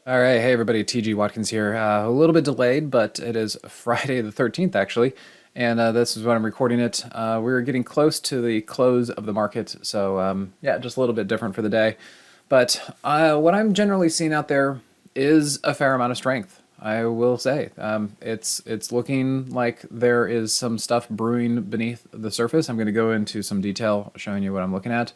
All right, hey everybody, TG Watkins here. A little bit delayed, but it is Friday the 13th actually, and this is when I'm recording it. We're getting close to the close of the market, so yeah, just a little bit different for the day. But what I'm generally seeing out there is a fair amount of strength. I will say it's looking like there is some stuff brewing beneath the surface. I'm going to go into some detail showing you what I'm looking at.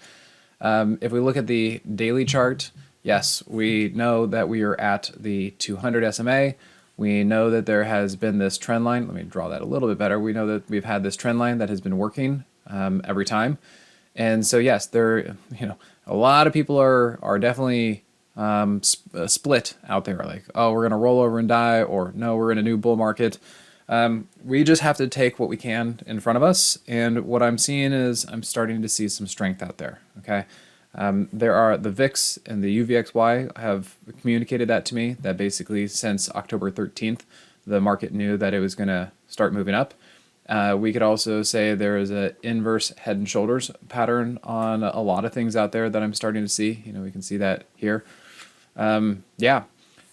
If we look at the daily chart, yes, we know that we are at the 200 SMA. We know that there has been this trend line. Let me draw that a little bit better. We know that we've had this trend line that has been working every time. And so, yes, a lot of people are definitely split out there. Like, oh, we're going to roll over and die, or no, we're in a new bull market. We just have to take what we can in front of us. And what I'm seeing is I'm starting to see some strength out there. Okay. There are the VIX and the UVXY have communicated that to me, that basically since October 13th, the market knew that it was going to start moving up. We could also say there is an inverse head and shoulders pattern on a lot of things out there that I'm starting to see. We can see that here. Yeah.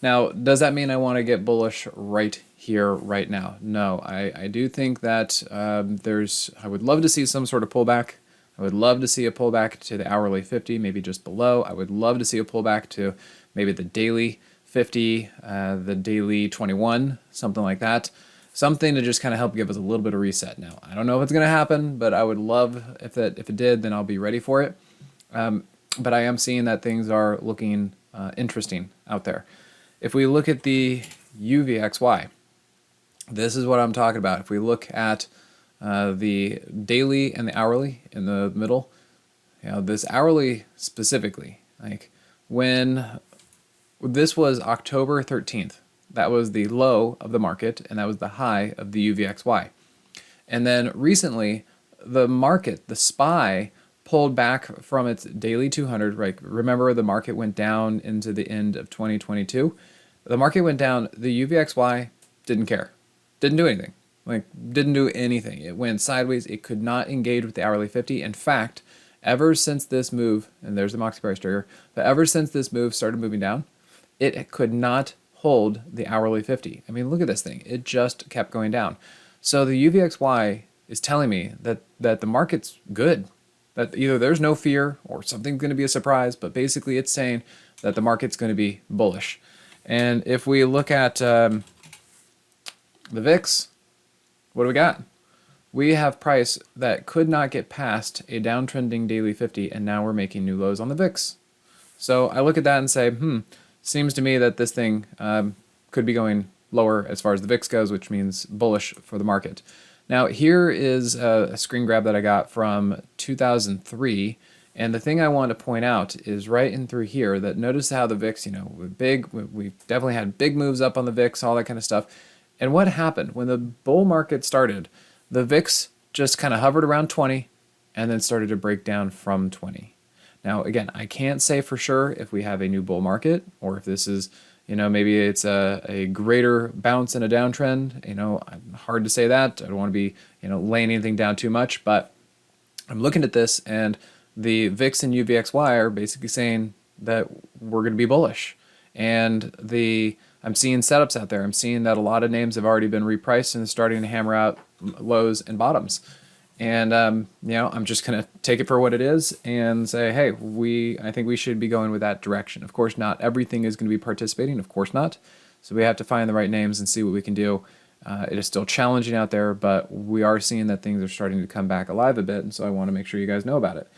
Now, does that mean I want to get bullish right here, right now? No, I do think that I would love to see some sort of pullback. I would love to see a pullback to the hourly 50, maybe just below. I would love to see a pullback to maybe the daily 50, the daily 21, something like that. Something to just kind of help give us a little bit of reset. Now, I don't know if it's going to happen, but I would love if it did, then I'll be ready for it. But I am seeing that things are looking interesting out there. If we look at the UVXY, this is what I'm talking about. If we look at the daily and the hourly in the middle, this hourly specifically, like when this was October 13th, that was the low of the market and that was the high of the UVXY. And then recently, the market, the SPY, pulled back from its daily 200. Right? Remember, the market went down into the end of 2022. The market went down. The UVXY didn't care, didn't do anything. Like, didn't do anything. It went sideways. It could not engage with the hourly 50. In fact, ever since this move, and there's the Moxie price trigger, but ever since this move started moving down, it could not hold the hourly 50. I mean, look at this thing. It just kept going down. So the UVXY is telling me that the market's good, that either there's no fear or something's going to be a surprise, but basically it's saying that the market's going to be bullish. And if we look at the VIX, what do we got? We have price that could not get past a downtrending daily 50, and now we're making new lows on the VIX. So I look at that and say, seems to me that this thing could be going lower as far as the VIX goes, which means bullish for the market. Now, here is a screen grab that I got from 2003, and the thing I want to point out is right in through here that notice how the VIX, we definitely had big moves up on the VIX, all that kind of stuff. And what happened when the bull market started? The VIX just kind of hovered around 20 and then started to break down from 20. Now, again, I can't say for sure if we have a new bull market or if this is, maybe it's a greater bounce in a downtrend. Hard to say that. I don't want to be, laying anything down too much, but I'm looking at this and the VIX and UVXY are basically saying that we're going to be bullish. And I'm seeing setups out there. I'm seeing that a lot of names have already been repriced and starting to hammer out lows and bottoms. And, I'm just going to take it for what it is and say, hey, I think we should be going with that direction. Of course, not everything is going to be participating. Of course not. So we have to find the right names and see what we can do. It is still challenging out there, but we are seeing that things are starting to come back alive a bit. And so I want to make sure you guys know about it.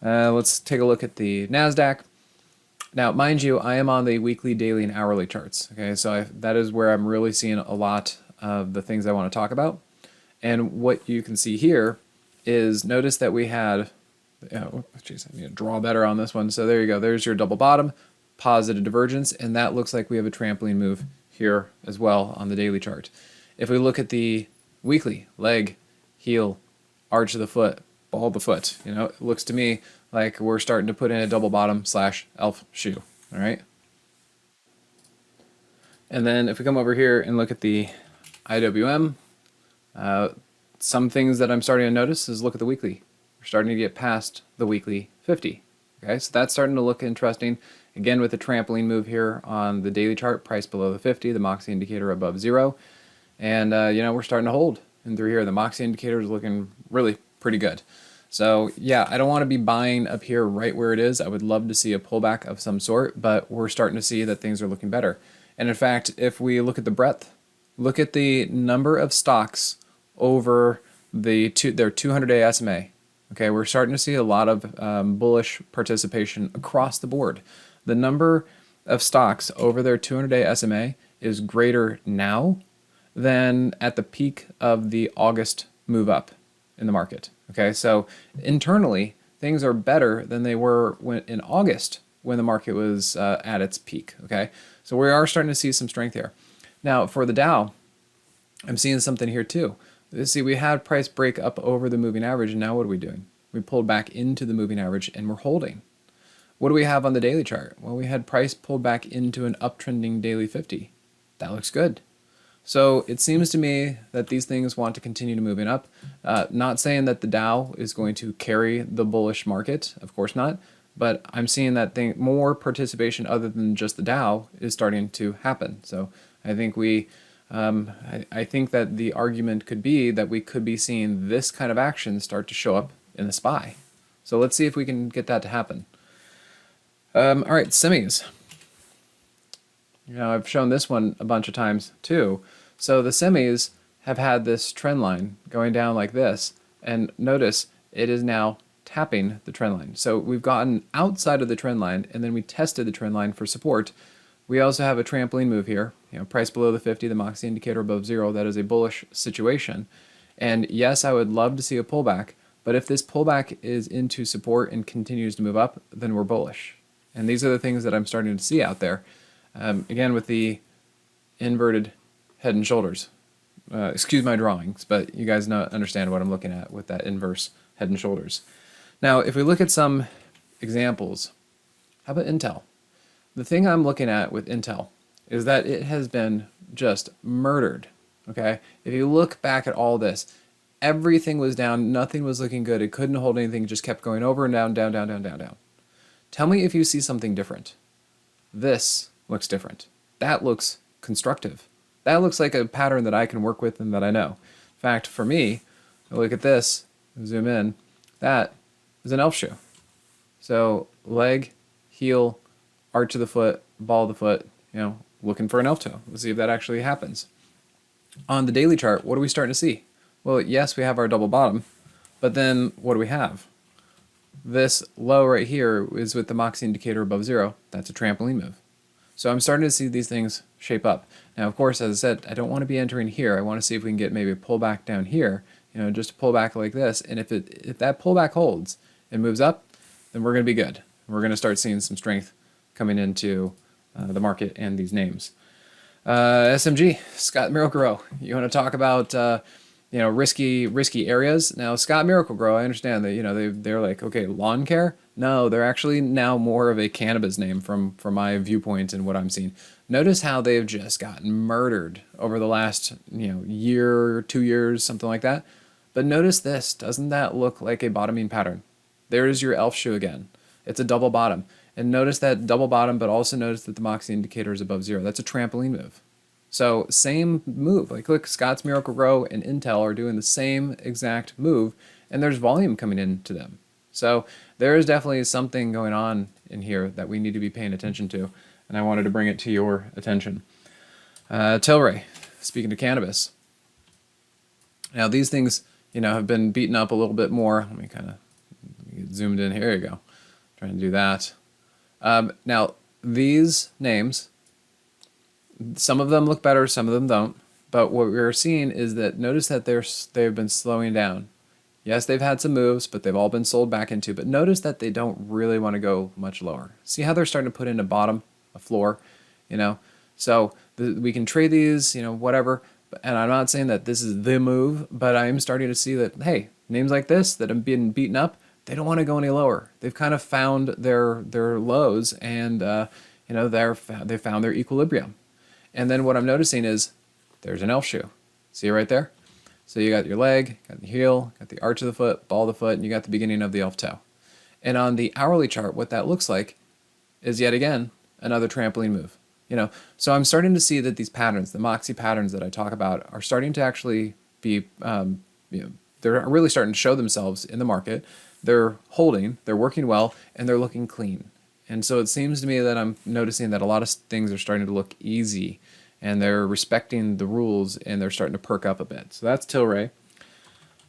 Let's take a look at the NASDAQ. Now, mind you, I am on the weekly, daily, and hourly charts. Okay, so that is where I'm really seeing a lot of the things I want to talk about. And what you can see here is notice that we had, geez, I need to draw better on this one. So there you go. There's your double bottom, positive divergence, and that looks like we have a trampoline move here as well on the daily chart. If we look at the weekly, leg, heel, arch of the foot, ball of the foot, it looks to me like we're starting to put in a double bottom / elf shoe, all right? And then if we come over here and look at the IWM, some things that I'm starting to notice is look at the weekly. We're starting to get past the weekly 50, Okay, so that's starting to look interesting. Again, with the trampoline move here on the daily chart, price below the 50, the Moxie indicator above 0. And, you know, we're starting to hold in through here. The Moxie indicator is looking really pretty good. So, yeah, I don't want to be buying up here right where it is. I would love to see a pullback of some sort, but we're starting to see that things are looking better. And in fact, if we look at the breadth, look at the number of stocks over their 200-day SMA. Okay, we're starting to see a lot of bullish participation across the board. The number of stocks over their 200-day SMA is greater now than at the peak of the August move up in the market. Okay, so internally, things are better than they were in August when the market was at its peak. Okay, so we are starting to see some strength here. Now, for the Dow, I'm seeing something here too. See, we had price break up over the moving average, and now what are we doing? We pulled back into the moving average, and we're holding. What do we have on the daily chart? Well, we had price pulled back into an uptrending daily 50. That looks good. So it seems to me that these things want to continue to moving up. Not saying that the Dow is going to carry the bullish market, of course not, but I'm seeing that more participation other than just the Dow is starting to happen. So I think I think that the argument could be that we could be seeing this kind of action start to show up in the SPY. So let's see if we can get that to happen. All right, semis. You know, I've shown this one a bunch of times too. So the semis have had this trend line going down like this, and notice it is now tapping the trend line. So we've gotten outside of the trend line, and then we tested the trend line for support. We also have a trampoline move here. You know, price below the 50, the Moxie indicator above 0. That is a bullish situation. And yes, I would love to see a pullback, but if this pullback is into support and continues to move up, then we're bullish. And these are the things that I'm starting to see out there. Again, with the inverted head and shoulders. Excuse my drawings, but you guys understand what I'm looking at with that inverse head and shoulders. Now, if we look at some examples, how about Intel? The thing I'm looking at with Intel is that it has been just murdered, okay? If you look back at all this, everything was down, nothing was looking good, it couldn't hold anything, it just kept going over and down, down, down, down, down, down. Tell me if you see something different. This looks different. That looks constructive. That looks like a pattern that I can work with and that I know. In fact, for me, I look at this, zoom in, that is an elf shoe. So leg, heel, arch of the foot, ball of the foot, you know, looking for an elf toe. Let's see if that actually happens. On the daily chart, what are we starting to see? Well, yes, we have our double bottom, but then what do we have? This low right here is with the Moxie indicator above 0. That's a trampoline move. So I'm starting to see these things shape up. Now, of course, as I said, I don't want to be entering here. I want to see if we can get maybe a pullback down here, you know, just a pullback like this. And if that pullback holds and moves up, then we're going to be good. We're going to start seeing some strength coming into the market and these names. SMG, Scott Miracle-Gro. You want to talk about you know, risky areas? Now, Scott Miracle-Gro, I understand that, you know, they're like, okay, lawn care. No, they're actually now more of a cannabis name from my viewpoint and what I'm seeing. Notice how they've just gotten murdered over the last, you know, year, 2 years, something like that. But notice this. Doesn't that look like a bottoming pattern? There's your elf shoe again. It's a double bottom. And notice that double bottom, but also notice that the Moxie indicator is above 0. That's a trampoline move. So same move. Like, look, Scott's Miracle-Gro and Intel are doing the same exact move, and there's volume coming into them. So there is definitely something going on in here that we need to be paying attention to, and I wanted to bring it to your attention. TLRY, speaking to cannabis. Now these things, you know, have been beaten up a little bit more. Let me kind of get zoomed in. Here you go. Trying to do that. Now these names, some of them look better, some of them don't. But what we're seeing is that notice that they've been slowing down. Yes, they've had some moves, but they've all been sold back into. But notice that they don't really want to go much lower. See how they're starting to put in a bottom, a floor, you know? So we can trade these, you know, whatever. And I'm not saying that this is the move, but I'm starting to see that, hey, names like this that have been beaten up, they don't want to go any lower. They've kind of found their lows, and you know, they found their equilibrium. And then what I'm noticing is there's an elf shoe. See it right there? So you got your leg, got the heel, got the arch of the foot, ball of the foot, and you got the beginning of the elf toe. And on the hourly chart, what that looks like is yet again another trampoline move. So I'm starting to see that these patterns, the Moxie patterns that I talk about, are starting to actually be, they're really starting to show themselves in the market. They're holding, they're working well, and they're looking clean. And so it seems to me that I'm noticing that a lot of things are starting to look easy, and they're respecting the rules, and they're starting to perk up a bit. So that's TLRY.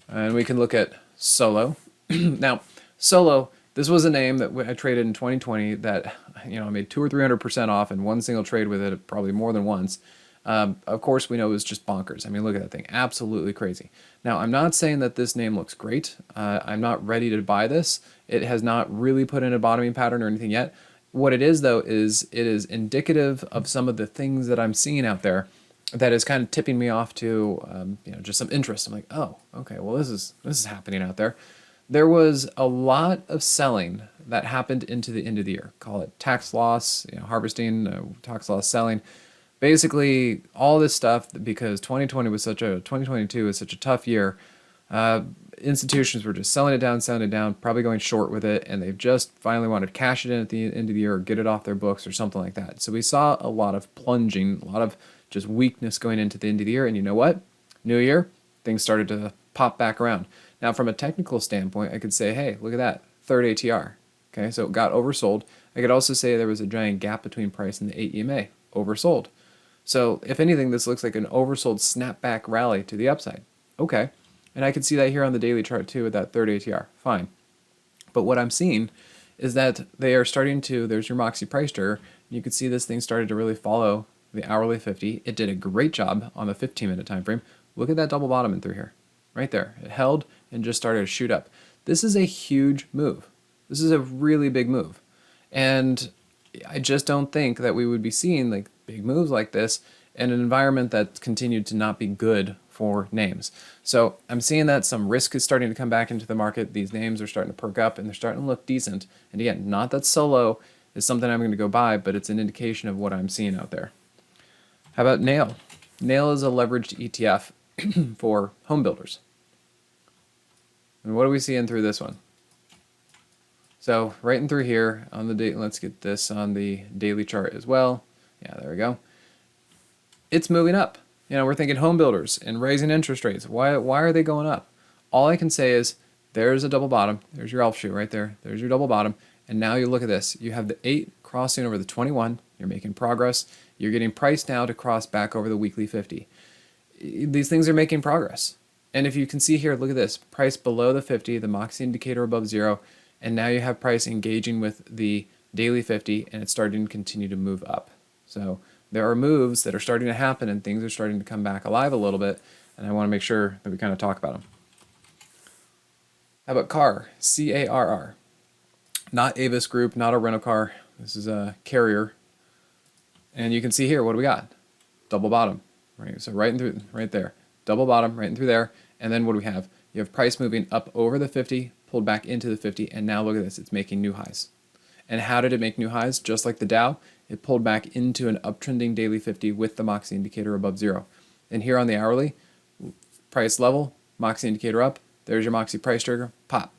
And we can look at Solo. Now, Solo, this was a name that I traded in 2020 that, I made 200 or 300% off in one single trade with it, probably more than once. Of course, we know it was just bonkers. I mean, look at that thing. Absolutely crazy. Now, I'm not saying that this name looks great. I'm not ready to buy this. It has not really put in a bottoming pattern or anything yet. What it is, though, is it is indicative of some of the things that I'm seeing out there that is kind of tipping me off to, just some interest. I'm like, oh, okay, well, this is happening out there. There was a lot of selling that happened into the end of the year. Call it tax loss, harvesting, tax loss selling. Basically, all this stuff because 2022 was such a tough year. Institutions were just selling it down, probably going short with it, and they've just finally wanted to cash it in at the end of the year or get it off their books or something like that. So we saw a lot of plunging, a lot of just weakness going into the end of the year. And you know what? New year, things started to pop back around. Now, from a technical standpoint, I could say, hey, look at that, third ATR. Okay, so it got oversold. I could also say there was a giant gap between price and the 8 EMA, oversold. So if anything, this looks like an oversold snapback rally to the upside. Okay, and I can see that here on the daily chart too with that third ATR, fine. But what I'm seeing is that they are starting to, there's your Moxie price trigger, you can see this thing started to really follow the hourly 50. It did a great job on the 15-minute time frame. Look at that double bottom in through here, right there. It held and just started to shoot up. This is a huge move. This is a really big move. And I just don't think that we would be seeing like big moves like this in an environment that continued to not be good for names. So I'm seeing that some risk is starting to come back into the market. These names are starting to perk up and they're starting to look decent. And again, not that Solo is something I'm going to go buy, but it's an indication of what I'm seeing out there. How about Nail? Nail is a leveraged ETF for home builders. And what are we seeing through this one? So right in through here on the day, let's get this on the daily chart as well. Yeah, there we go. It's moving up. We're thinking home builders and raising interest rates. Why are they going up? All I can say is there's a double bottom. There's your elf shoe right there. There's your double bottom. And now you look at this. You have the 8 crossing over the 21. You're making progress. You're getting priced now to cross back over the weekly 50. These things are making progress. And if you can see here, look at this. Price below the 50, the Moxie indicator above 0. And now you have price engaging with the daily 50, and it's starting to continue to move up. So there are moves that are starting to happen, and things are starting to come back alive a little bit, and I want to make sure that we kind of talk about them. How about CARR? C-A-R-R. Not Avis Group, not a rental car. This is a carrier. And you can see here, what do we got? Double bottom, right? So right in through, right there. Double bottom, right in through there. And then what do we have? You have price moving up over the 50, pulled back into the 50, and now look at this, it's making new highs. And how did it make new highs? Just like the Dow, it pulled back into an uptrending daily 50 with the Moxie indicator above 0. And here on the hourly, price level, Moxie indicator up, there's your Moxie price trigger, pop.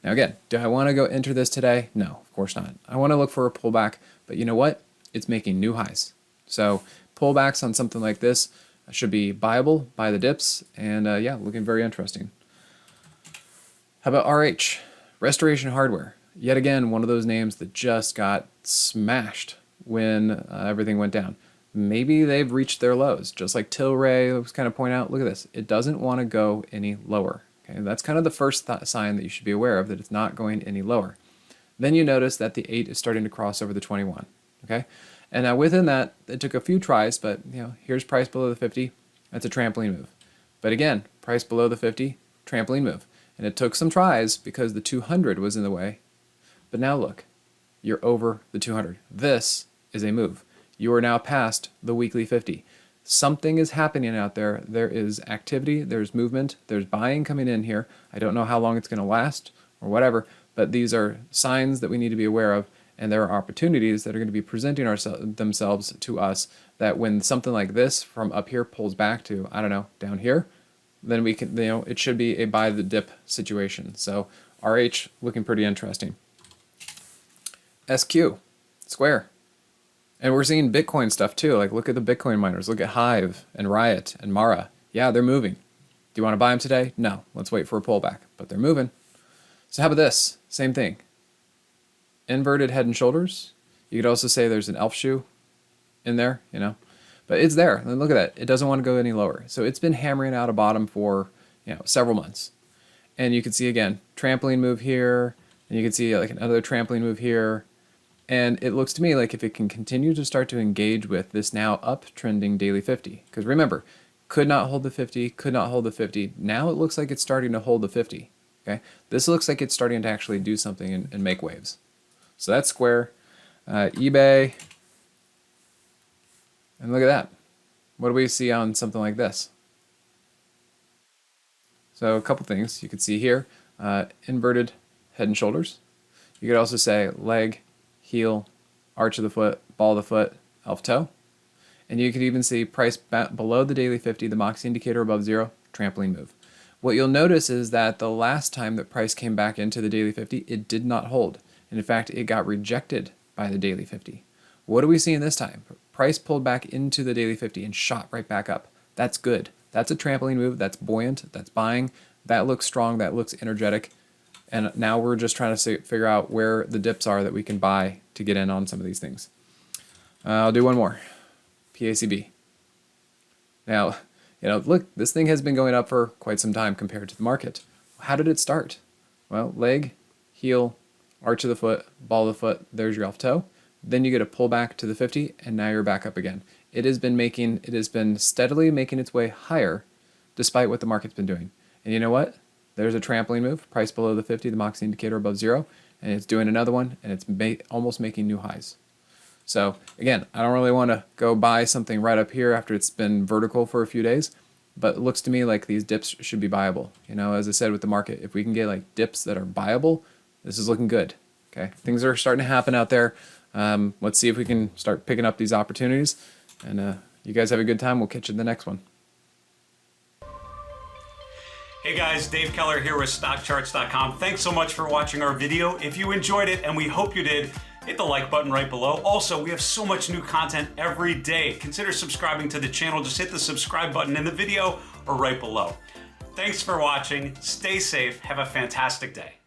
Now again, do I want to go enter this today? No, of course not. I want to look for a pullback, but you know what? It's making new highs. So pullbacks on something like this should be buyable, buy the dips, and yeah, looking very interesting. How about RH? Restoration Hardware. Yet again, one of those names that just got smashed when everything went down. Maybe they've reached their lows, just like TLRY was kind of pointing out. Look at this. It doesn't want to go any lower. Okay, that's kind of the first sign that you should be aware of, that it's not going any lower. Then you notice that the 8 is starting to cross over the 21. Okay, and now within that, it took a few tries, but here's price below the 50. That's a trampoline move. But again, price below the 50, trampoline move. And it took some tries because the 200 was in the way. But now look, you're over the 200. This is a move. You are now past the weekly 50. Something is happening out there. There is activity, there's movement, there's buying coming in here. I don't know how long it's going to last or whatever, but these are signs that we need to be aware of, and there are opportunities that are going to be presenting themselves to us that when something like this from up here pulls back to, I don't know, down here, then we can, it should be a buy the dip situation. So RH looking pretty interesting. SQ, Square. And we're seeing Bitcoin stuff too. Like, look at the Bitcoin miners. Look at Hive and Riot and Mara. Yeah, they're moving. Do you want to buy them today? No. Let's wait for a pullback. But they're moving. So how about this? Same thing. Inverted head and shoulders. You could also say there's an elf shoe in there, you know. But it's there. And look at that. It doesn't want to go any lower. So it's been hammering out a bottom for, you know, several months. And you can see, again, trampoline move here. And you can see like another trampoline move here. And it looks to me like if it can continue to start to engage with this now uptrending daily 50, because remember, could not hold the 50, could not hold the 50. Now it looks like it's starting to hold the 50. Okay, this looks like it's starting to actually do something and make waves. So that's Square, eBay, and look at that. What do we see on something like this? So a couple things you could see here: inverted head and shoulders. You could also say leg, heel, arch of the foot, ball of the foot, elf toe. And you could even see price below the daily 50, the Moxie indicator above 0, trampoline move. What you'll notice is that the last time that price came back into the daily 50, it did not hold. And in fact, it got rejected by the daily 50. What are we seeing this time? Price pulled back into the daily 50 and shot right back up. That's good. That's a trampoline move. That's buoyant. That's buying. That looks strong. That looks energetic. And now we're just trying to figure out where the dips are that we can buy to get in on some of these things. I'll do one more. PACB. Now, you know, look, this thing has been going up for quite some time compared to the market. How did it start? Well, leg, heel, arch of the foot, ball of the foot, there's your elf toe. Then you get a pullback to the 50, and now you're back up again. It has been steadily making its way higher despite what the market's been doing. And you know what? There's a trampoline move, price below the 50, the Moxie indicator above 0, and it's doing another one, and it's almost making new highs. So again, I don't really want to go buy something right up here after it's been vertical for a few days, but it looks to me like these dips should be buyable. You know, as I said with the market, if we can get like dips that are buyable, this is looking good. Okay, things are starting to happen out there. Let's see if we can start picking up these opportunities. And you guys have a good time. We'll catch you in the next one. Hey guys, Dave Keller here with StockCharts.com. Thanks so much for watching our video. If you enjoyed it, and we hope you did, hit the like button right below. Also, we have so much new content every day. Consider subscribing to the channel. Just hit the subscribe button in the video or right below. Thanks for watching. Stay safe. Have a fantastic day.